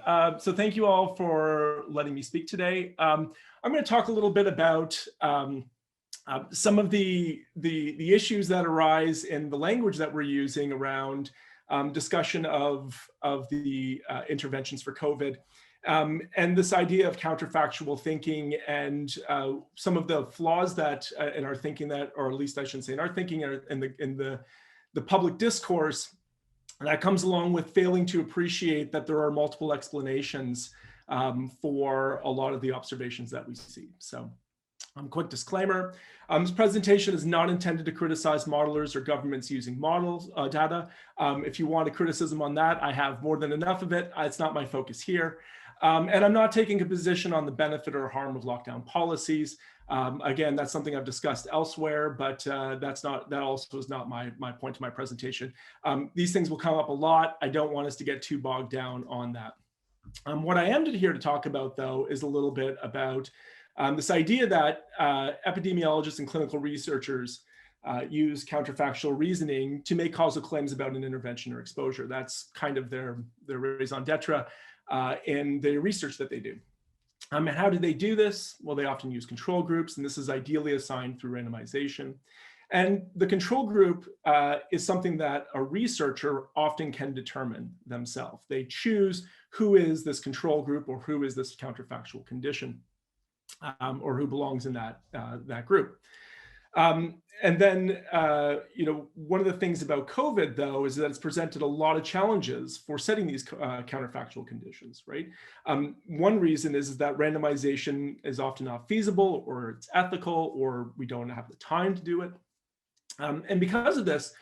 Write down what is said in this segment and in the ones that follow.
So thank you all for letting me speak today. I'm going to talk a little bit about some of the issues that arise in the language that we're using around discussion of the interventions for COVID. And this idea of counterfactual thinking and some of the flaws that in our thinking that, or at least I shouldn't say in our thinking, in the public discourse that comes along with failing to appreciate that there are multiple explanations for a lot of the observations that we see. So quick disclaimer, this presentation is not intended to criticize modelers or governments using models data. If you want a criticism on that, I have more than enough of it. It's not my focus here. And I'm not taking a position on the benefit or harm of lockdown policies. Again, that's something I've discussed elsewhere, but that also is not my point to my presentation. These things will come up a lot. I don't want us to get too bogged down on that. What I am here to talk about, though, is a little bit about this idea that epidemiologists and clinical researchers use counterfactual reasoning to make causal claims about an intervention or exposure. That's kind of their raison d'etre in the research that they do. And how do they do this? Well, they often use control groups, and this is ideally assigned through randomization. And the control group is something that a researcher often can determine themselves. They choose who is this control group or who is this counterfactual condition, or who belongs in that group. And then, one of the things about COVID, though, is that it's presented a lot of challenges for setting these counterfactual conditions, right? One reason is that randomization is often not feasible, or it's ethical, or we don't have the time to do it. And because of this,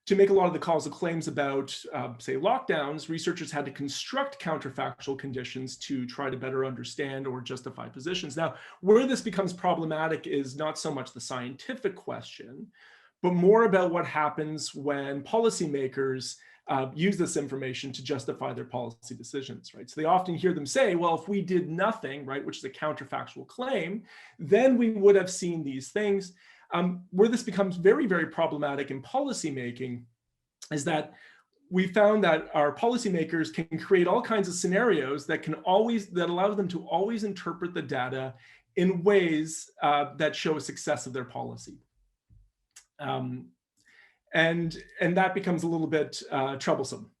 to make a lot of the causal claims about, say, lockdowns, researchers had to construct counterfactual conditions to try to better understand or justify positions. Now, where this becomes problematic is not so much the scientific question, but more about what happens when policymakers use this information to justify their policy decisions, right? So they often hear them say, well, if we did nothing, right, which is a counterfactual claim, then we would have seen these things. Where this becomes very, very problematic in policymaking is that we found that our policymakers can create all kinds of scenarios that allow them to always interpret the data in ways that show a success of their policy. And that becomes a little bit troublesome.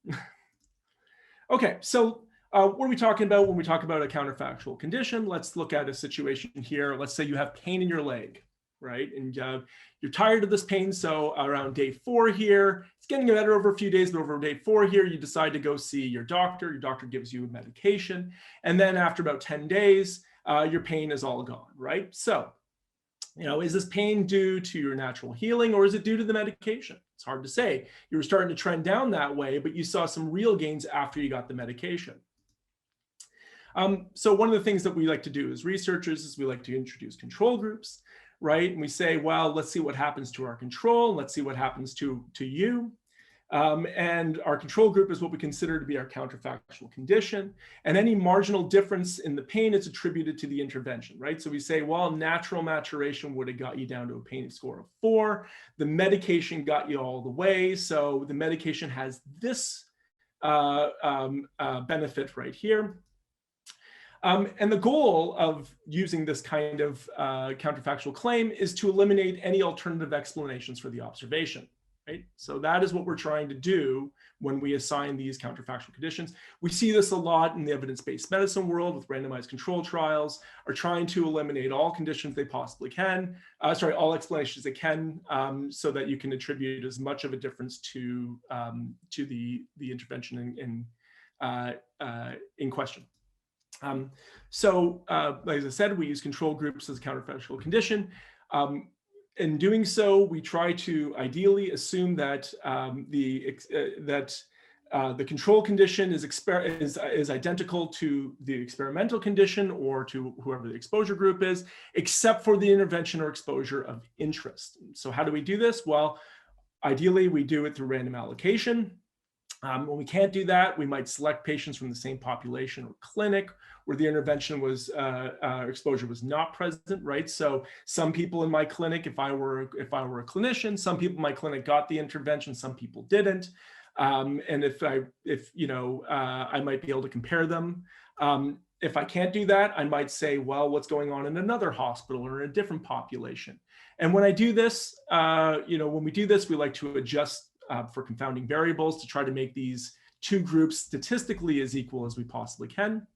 Okay, so what are we talking about when we talk about a counterfactual condition? Let's look at a situation here. Let's say you have pain in your leg, right? And you're tired of this pain. So around day 4 here, it's getting better over a few days, but over day 4 here, you decide to go see your doctor. Your doctor gives you a medication. And then after about 10 days, your pain is all gone, right? So, is this pain due to your natural healing, or is it due to the medication? It's hard to say. You were starting to trend down that way, but you saw some real gains after you got the medication. So one of the things that we like to do as researchers is we like to introduce control groups, right? And we say, well, let's see what happens to our control. Let's see what happens to you. And our control group is what we consider to be our counterfactual condition. And any marginal difference in the pain is attributed to the intervention, right? So we say, well, natural maturation would have got you down to a pain score of 4. The medication got you all the way. So the medication has this benefit right here. And the goal of using this kind of counterfactual claim is to eliminate any alternative explanations for the observation, right? So that is what we're trying to do when we assign these counterfactual conditions. We see this a lot in the evidence-based medicine world with randomized control trials, are trying to eliminate all conditions they possibly can, all explanations they can, so that you can attribute as much of a difference to the intervention in question. As I said, we use control groups as a counterfactual condition. In doing so, we try to ideally assume that the control condition is identical to the experimental condition or to whoever the exposure group is, except for the intervention or exposure of interest. So how do we do this? Well, ideally, we do it through random allocation. When we can't do that, we might select patients from the same population or clinic where the intervention was exposure was not present, right? So some people in my clinic, if I were a clinician, some people in my clinic got the intervention, some people didn't. And if you know, I might be able to compare them. If I can't do that, I might say, well, what's going on in another hospital or in a different population? And when I do this, you know, when we do this, we like to adjust for confounding variables to try to make these two groups statistically as equal as we possibly can.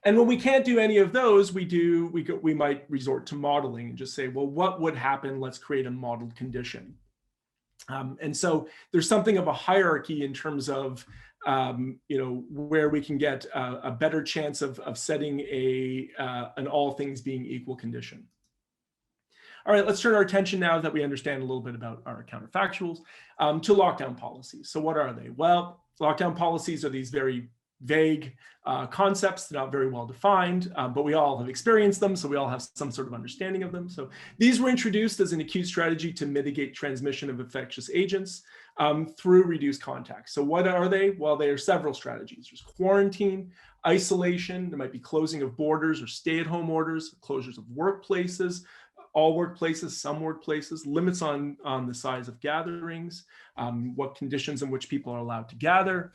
And when we can't do any of those, we might resort to modeling and just say, well, what would happen? Let's create a modeled condition. And so there's something of a hierarchy in terms of you know, where we can get a better chance of setting an all things being equal condition. All right, let's turn our attention now that we understand a little bit about our counterfactuals to lockdown policies. So what are they? Well, lockdown policies are these very vague concepts, not very well defined, but we all have experienced them, so we all have some sort of understanding of them. So these were introduced as an acute strategy to mitigate transmission of infectious agents through reduced contact. So what are they? Well, there are several strategies. There's quarantine, isolation, there might be closing of borders or stay-at-home orders, closures of workplaces, all workplaces, some workplaces, limits on the size of gatherings, what conditions in which people are allowed to gather,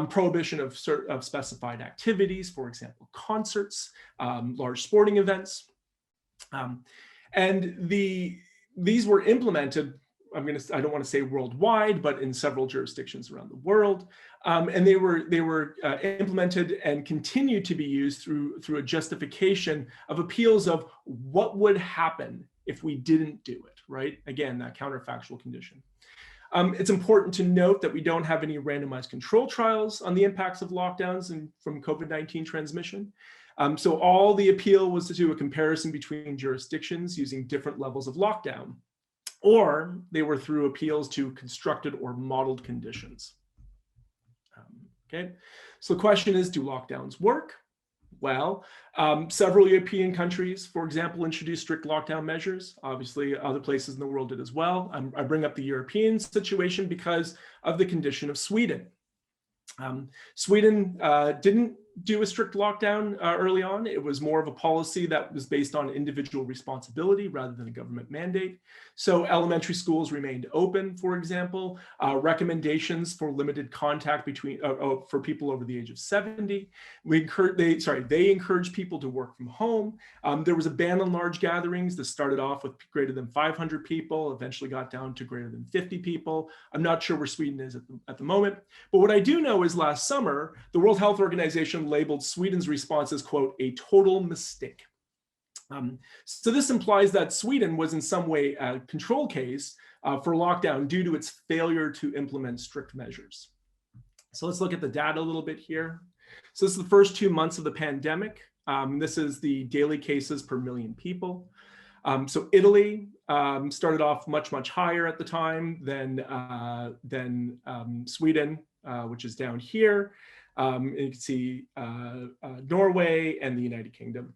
prohibition of specified activities, for example, concerts, large sporting events. And these were implemented, I don't want to say worldwide, but in several jurisdictions around the world. And they were implemented and continue to be used through a justification of appeals of what would happen if we didn't do it, right? Again, that counterfactual condition. It's important to note that we don't have any randomized control trials on the impacts of lockdowns and from COVID-19 transmission. So all the appeal was to do a comparison between jurisdictions using different levels of lockdown, or they were through appeals to constructed or modeled conditions. Okay, so the question is, do lockdowns work? Well, several European countries, for example, introduced strict lockdown measures. Obviously, other places in the world did as well. I bring up the European situation because of the condition of Sweden. Sweden didn't do a strict lockdown early on. It was more of a policy that was based on individual responsibility rather than a government mandate. So elementary schools remained open, for example, recommendations for limited contact between for people over the age of 70. They encouraged people to work from home. There was a ban on large gatherings that started off with greater than 500 people, eventually got down to greater than 50 people. I'm not sure where Sweden is at the moment, but what I do know is last summer, the World Health Organization labeled Sweden's response as, quote, a total mistake. So this implies that Sweden was in some way a control case for lockdown due to its failure to implement strict measures. So let's look at the data a little bit here. So this is the first 2 months of the pandemic. This is the daily cases per million people. So Italy started off much, much higher at the time than Sweden, which is down here. And you can see Norway and the United Kingdom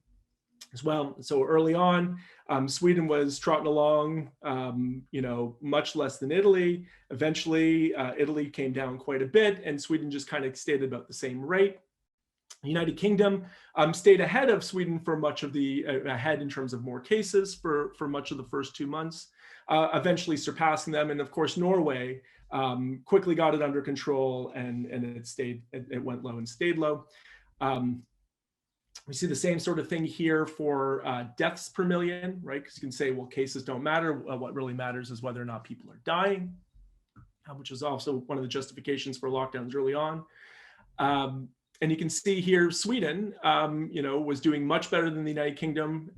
as well. So early on, Sweden was trotting along, you know, much less than Italy. Eventually, Italy came down quite a bit, and Sweden just kind of stayed about the same rate. The United Kingdom stayed ahead of Sweden for much of ahead in terms of more cases for much of the first 2 months, eventually surpassing them. And of course, Norway quickly got it under control, and it went low and stayed low. We see the same sort of thing here for deaths per million, right? Because you can say, well, cases don't matter. What really matters is whether or not people are dying, which is also one of the justifications for lockdowns early on. And you can see here, Sweden, you know, was doing much better than the United Kingdom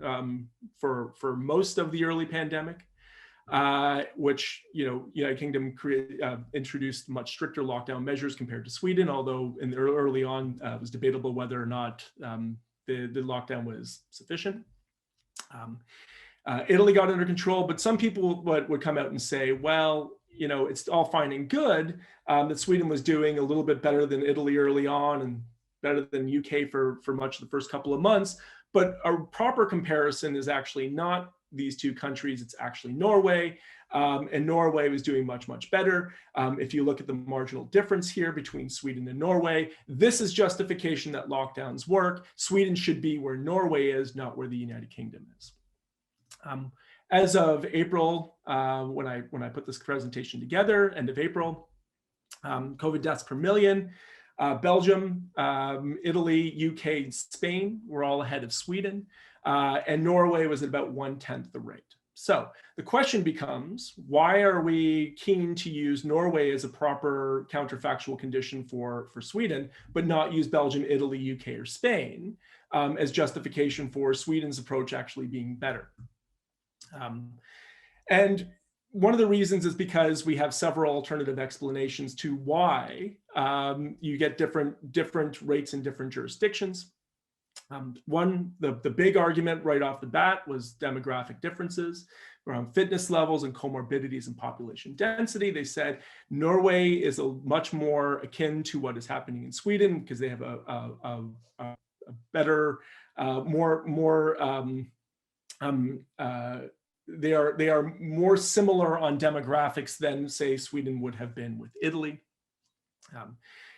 for most of the early pandemic, which, you know, United Kingdom introduced much stricter lockdown measures compared to Sweden, although early on it was debatable whether or not the lockdown was sufficient. Italy got under control, but some people would come out and say, well, you know, it's all fine and good that Sweden was doing a little bit better than Italy early on and better than UK for much of the first couple of months. But a proper comparison is actually not these two countries, it's actually Norway. And Norway was doing much, much better. If you look at the marginal difference here between Sweden and Norway, this is justification that lockdowns work. Sweden should be where Norway is, not where the United Kingdom is. As of April, when I put this presentation together, end of April, COVID deaths per million. Belgium, Italy, UK, Spain were all ahead of Sweden. And Norway was at about 1/10 the rate. So the question becomes, why are we keen to use Norway as a proper counterfactual condition for Sweden, but not use Belgium, Italy, UK, or Spain as justification for Sweden's approach actually being better? And one of the reasons is because we have several alternative explanations to why you get different rates in different jurisdictions. The big argument right off the bat was demographic differences around fitness levels and comorbidities and population density. They said Norway is much more akin to what is happening in Sweden because they have a better, they are more similar on demographics than, say, Sweden would have been with Italy.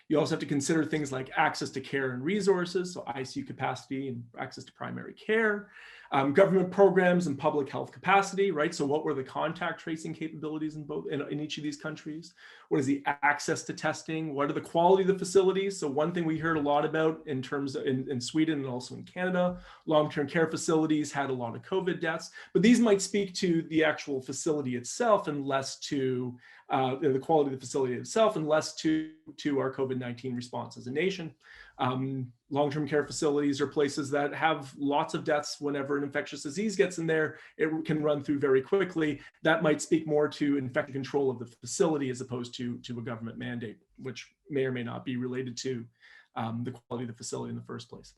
You also have to consider things like access to care and resources, so ICU capacity and access to primary care, government programs and public health capacity, right? So what were the contact tracing capabilities in each of these countries? What is the access to testing? What are the quality of the facilities? So one thing we heard a lot about in terms of in Sweden and also in Canada, long-term care facilities had a lot of COVID deaths, but these might speak to the actual facility itself and less to the quality of the facility itself and less to our COVID-19 response as a nation. Long-term care facilities are places that have lots of deaths whenever an infectious disease gets in there. It can run through very quickly. That might speak more to infection control of the facility as opposed to a government mandate, which may or may not be related to the quality of the facility in the first place.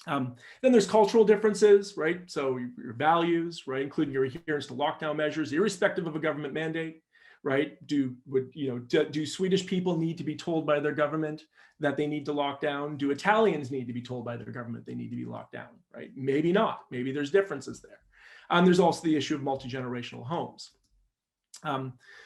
Then there's cultural differences, right? So your values, right, including your adherence to lockdown measures, irrespective of a government mandate. Right? Do Swedish people need to be told by their government that they need to lock down? Do Italians need to be told by their government they need to be locked down? Right? Maybe not. Maybe there's differences there. There's also the issue of multi-generational homes.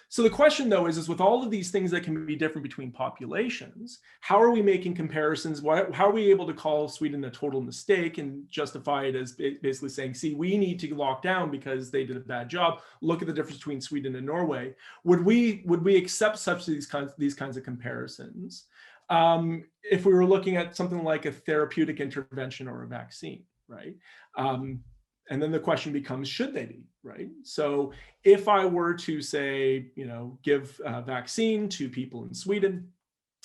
So the question, though, is with all of these things that can be different between populations, how are we making comparisons? How are we able to call Sweden a total mistake and justify it as basically saying, see, we need to lock down because they did a bad job. Look at the difference between Sweden and Norway. Would we accept these kinds of comparisons if we were looking at something like a therapeutic intervention or a vaccine, right? And then the question becomes, should they be, right? So if I were to say, give a vaccine to people in Sweden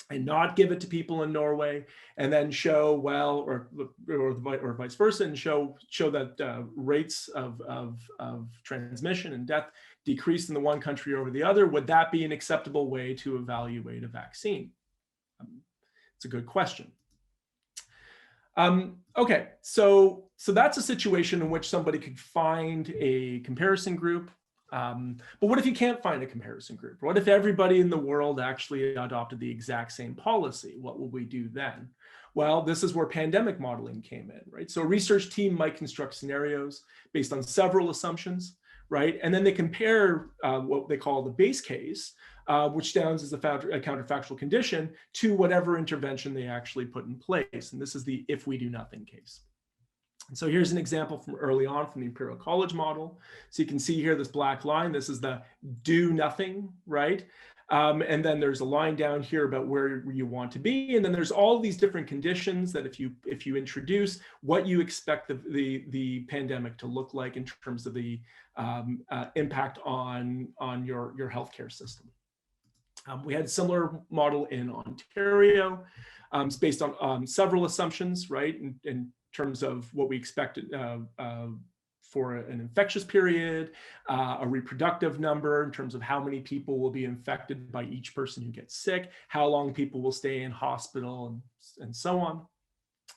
and not give it to people in Norway, and then show, well, or vice versa, and show that rates of transmission and death decreased in the one country over the other, would that be an acceptable way to evaluate a vaccine? It's a good question. Okay, so that's a situation in which somebody could find a comparison group. But what if you can't find a comparison group? What if everybody in the world actually adopted the exact same policy? What will we do then? Well, this is where pandemic modeling came in, right? So a research team might construct scenarios based on several assumptions, right? And then they compare what they call the base case, which stands as a counterfactual condition, to whatever intervention they actually put in place. And this is the if we do nothing case. And so here's an example from early on from the Imperial College model. So you can see here this black line, this is the do nothing, right? And then there's a line down here about where you want to be. And then there's all these different conditions that if you introduce, what you expect the pandemic to look like in terms of the impact on your healthcare system. We had a similar model in Ontario. It's based on several assumptions, right? In terms of what we expected for an infectious period, a reproductive number in terms of how many people will be infected by each person who gets sick, how long people will stay in hospital, and so on.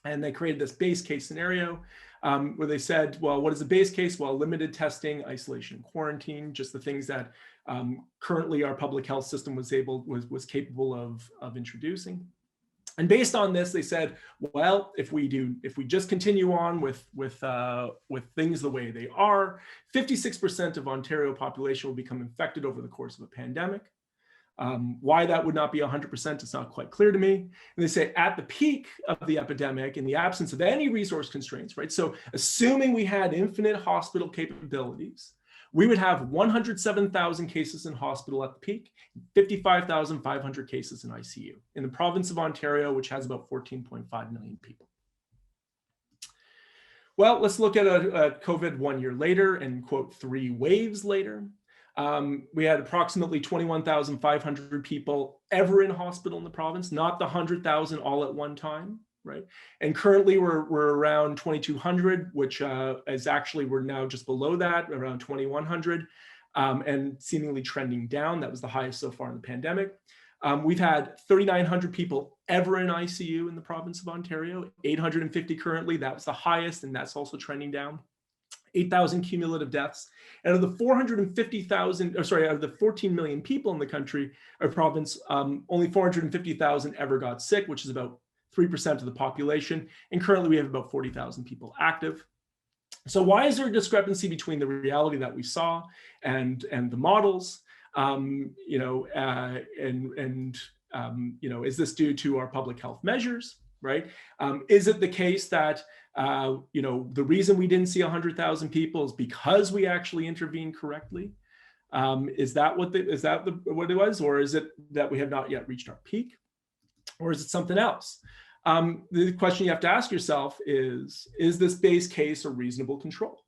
And they created this base case scenario where they said, well, what is the base case? Well, limited testing, isolation, quarantine, just the things that currently our public health system was capable of introducing. And based on this, they said, well, if we just continue on with things the way they are, 56% of Ontario population will become infected over the course of a pandemic. Why that would not be 100%, it's not quite clear to me. And they say at the peak of the epidemic, in the absence of any resource constraints, right? So assuming we had infinite hospital capabilities, we would have 107,000 cases in hospital at the peak, 55,500 cases in ICU in the province of Ontario, which has about 14.5 million people. Well, let's look at a COVID 1 year later and quote 3 waves later. We had approximately 21,500 people ever in hospital in the province, not the 100,000 all at one time, right? And currently we're around 2,200, which is actually, we're now just below that, around 2,100, and seemingly trending down. That was the highest so far in the pandemic. We've had 3,900 people ever in ICU in the province of Ontario, 850 currently. That was the highest, and that's also trending down. 8,000 cumulative deaths. And of the 450,000, or sorry, out of the 14 million people in the country or province, only 450,000 ever got sick, which is about 3% of the population. And currently we have about 40,000 people active. So why is there a discrepancy between the reality that we saw and the models? You know, is this due to our public health measures, right? Is it the case that, you know, the reason we didn't see 100,000 people is because we actually intervened correctly? Is that what what it was? Or is it that we have not yet reached our peak? Or is it something else? The question you have to ask yourself is this base case a reasonable control,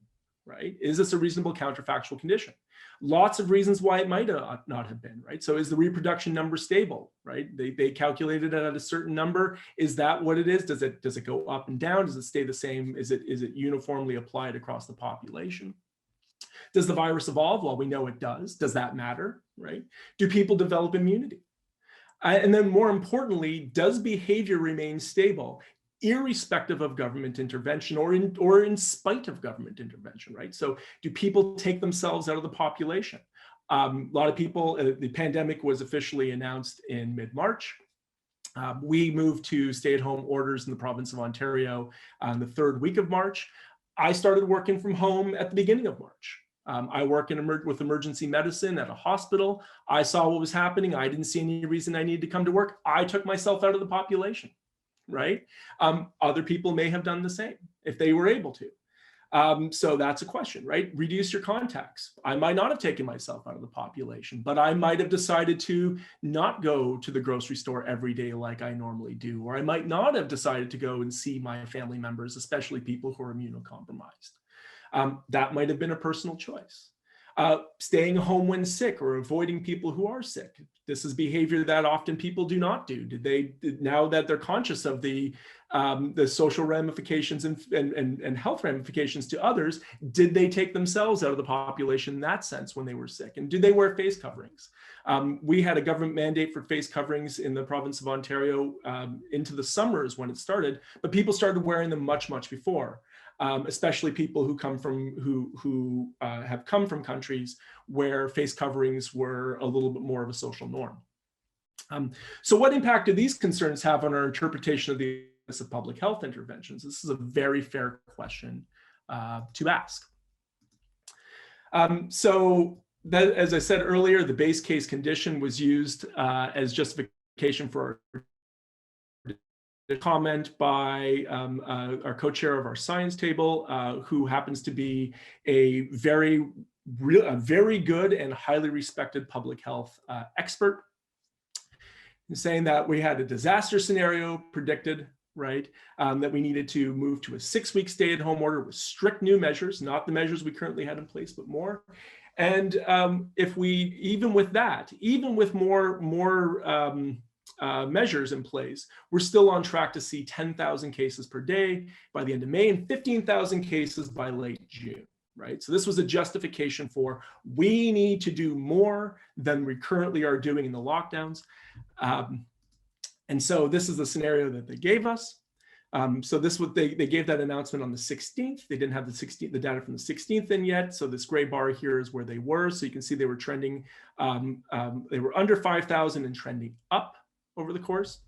right? Is this a reasonable counterfactual condition? Lots of reasons why it might not have been, right? So is the reproduction number stable, right? They calculated it at a certain number. Is that what it is? Does it go up and down? Does it stay the same? Is it uniformly applied across the population? Does the virus evolve? Well, we know it does. Does that matter, right? Do people develop immunity? And then more importantly, does behavior remain stable irrespective of government intervention or in spite of government intervention, right? So do people take themselves out of the population? A lot of people, the pandemic was officially announced in mid-March. We moved to stay-at-home orders in the province of Ontario on the 3rd week of March. I started working from home at the beginning of March. I work with emergency medicine at a hospital. I saw what was happening. I didn't see any reason I needed to come to work. I took myself out of the population, right? Other people may have done the same if they were able to. So that's a question, right? Reduce your contacts. I might not have taken myself out of the population, but I might have decided to not go to the grocery store every day like I normally do, or I might not have decided to go and see my family members, especially people who are immunocompromised. That might have been a personal choice. Staying home when sick or avoiding people who are sick. This is behavior that often people do not do. Now that they're conscious of the social ramifications and health ramifications to others, did they take themselves out of the population in that sense when they were sick? And did they wear face coverings? We had a government mandate for face coverings in the province of Ontario into the summers when it started, but people started wearing them much before. Especially people who come from have come from countries where face coverings were a little bit more of a social norm. So what impact do these concerns have on our interpretation of the of public health interventions? This is a very fair question to ask. So that, as I said earlier, the base case condition was used as justification for our comment by our co-chair of our science table, who happens to be a very good and highly respected public health expert, saying that we had a disaster scenario predicted, right? That we needed to move to a 6-week stay-at-home order with strict new measures, not the measures we currently had in place, but more. And if we, even with that, even with more measures in place, we're still on track to see 10,000 cases per day by the end of May and 15,000 cases by late June, right? So this was a justification for, we need to do more than we currently are doing in the lockdowns. And so this is the scenario that they gave us. So this what they gave that announcement on the 16th. They didn't have the data from the 16th in yet. So this gray bar here is where they were. So you can see they were trending, they were under 5,000 and trending up over the course.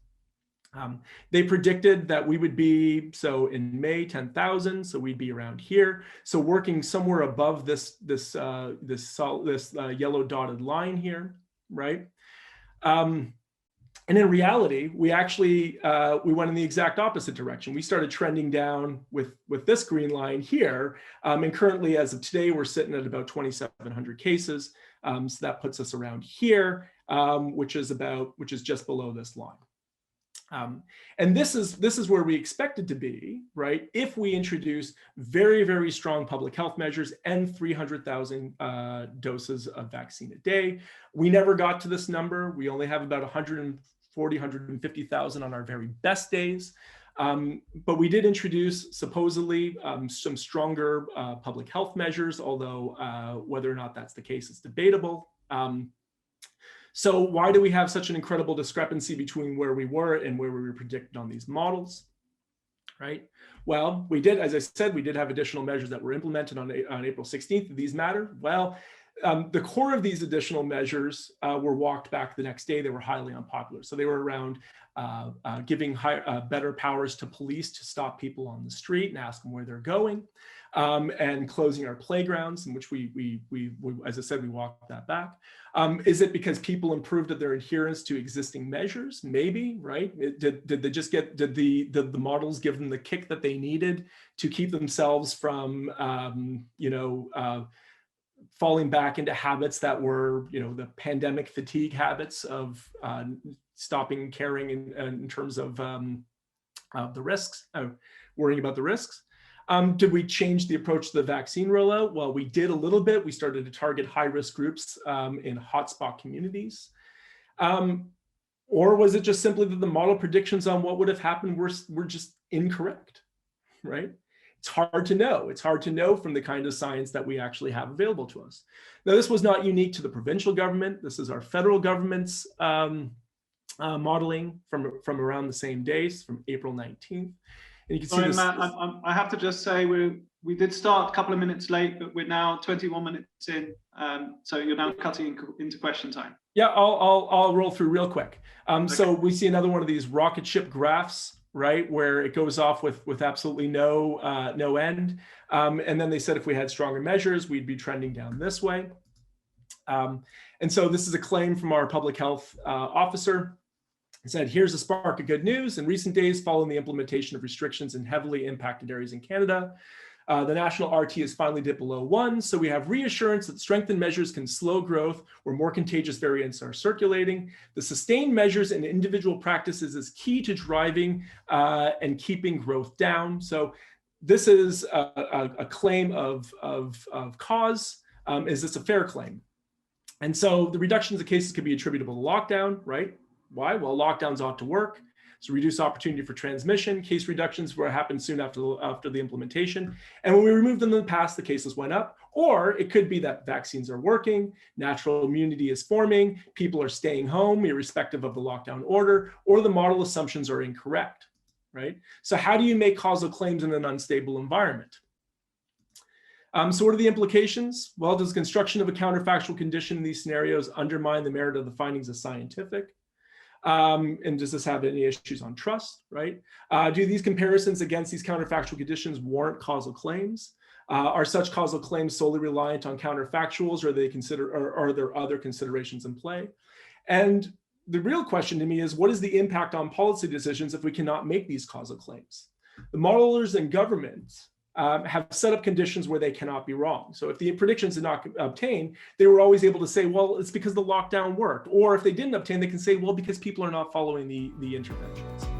They predicted that we would be, so in May, 10,000, so we'd be around here. So working somewhere above this yellow dotted line here, right? And in reality, we actually, we went in the exact opposite direction. We started trending down with this green line here. And currently, as of today, we're sitting at about 2,700 cases. So that puts us around here, which is just below this line. And this is where we expected to be, right? If we introduce very, very strong public health measures and 300,000 doses of vaccine a day. We never got to this number. We only have about 140, 150,000 on our very best days. But we did introduce supposedly some stronger public health measures, although whether or not that's the case is debatable. So why do we have such an incredible discrepancy between where we were and where we were predicted on these models, right? Well, we did, as I said, we did have additional measures that were implemented on April 16th. Do these matter? Well, the core of these additional measures were walked back the next day. They were highly unpopular. So they were around giving better powers to police to stop people on the street and ask them where they're going, and closing our playgrounds, in which we as I said, we walked that back. Is it because people improved their adherence to existing measures? Maybe, right? Did they just get, did the models give them the kick that they needed to keep themselves from, falling back into habits that were, the pandemic fatigue habits of stopping caring in terms of the risks, worrying about the risks? Did we change the approach to the vaccine rollout? Well, we did a little bit. We started to target high-risk groups in hotspot communities. Or was it just simply that the model predictions on what would have happened were just incorrect, right? It's hard to know. It's hard to know from the kind of science that we actually have available to us. Now, this was not unique to the provincial government. This is our federal government's modeling from around the same days, from April 19th. And you can see this. Matt, I have to just say we did start a couple of minutes late, but we're now 21 minutes in. So you're now cutting into question time. Yeah, I'll roll through real quick. Okay. So we see another one of these rocket ship graphs, right, where it goes off with absolutely no end. And then they said if we had stronger measures, we'd be trending down this way. And so this is a claim from our public health officer. He said, here's a spark of good news. In recent days, following the implementation of restrictions in heavily impacted areas in Canada, the national RT has finally dipped below 1. So we have reassurance that strengthened measures can slow growth where more contagious variants are circulating. The sustained measures and individual practices is key to driving and keeping growth down. So this is a claim of cause. Is this a fair claim? And so the reductions of cases could be attributable to lockdown, right? Why? Well, lockdowns ought to work. So reduce opportunity for transmission. Case reductions were happened soon after the implementation. And when we removed them in the past, the cases went up. Or it could be that vaccines are working, natural immunity is forming, people are staying home irrespective of the lockdown order, or the model assumptions are incorrect, right? So how do you make causal claims in an unstable environment? So what are the implications? Well, does construction of a counterfactual condition in these scenarios undermine the merit of the findings as scientific? And does this have any issues on trust, right? Do these comparisons against these counterfactual conditions warrant causal claims? Are such causal claims solely reliant on counterfactuals, or are there other considerations in play? And the real question to me is, what is the impact on policy decisions if we cannot make these causal claims? The modelers and governments have set up conditions where they cannot be wrong. So if the predictions did not obtain, they were always able to say, well, it's because the lockdown worked. Or if they didn't obtain, they can say, well, because people are not following the interventions.